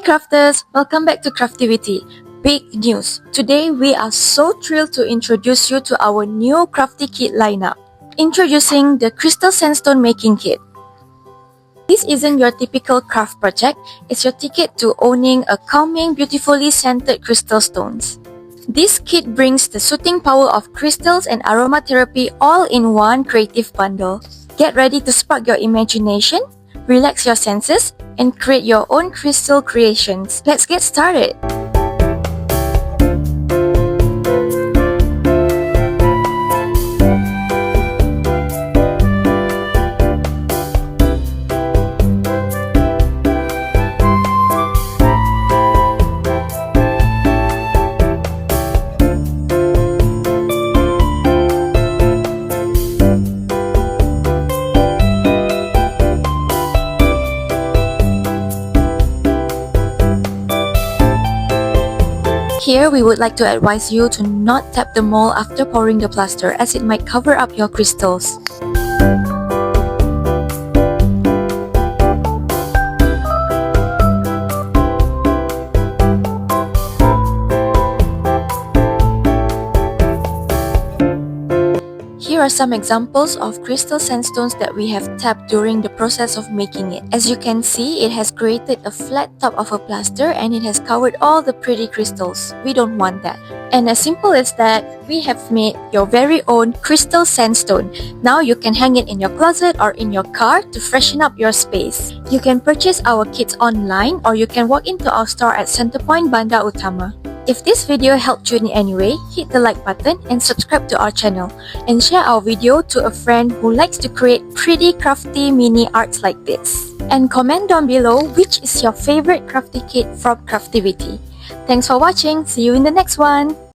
crafters, welcome back to Craftiviti. Big news! Today we are so thrilled to introduce you to our new crafty kit lineup. Introducing the Crystal Sandstone Making Kit. This isn't your typical craft project, it's your ticket to owning a calming, beautifully scented crystal stones. This kit brings the soothing power of crystals and aromatherapy all in one creative bundle. Get ready to spark your imagination, relax your senses, and create your own crystal creations. Let's get started! Here, we would like to advise you to not tap the mold after pouring the plaster as it might cover up your crystals. Here are some examples of crystal sandstones that we have tapped during the process of making it. As you can see, it has created a flat top of a plaster and it has covered all the pretty crystals. We don't want that. And as simple as that, we have made your very own crystal sandstone. Now you can hang it in your closet or in your car to freshen up your space. You can purchase our kits online or you can walk into our store at Centerpoint Bandar Utama. If this video helped you in any way, hit the like button and subscribe to our channel. And share our video to a friend who likes to create pretty crafty mini arts like this. And comment down below which is your favorite crafty kit from Craftiviti. Thanks for watching, see you in the next one!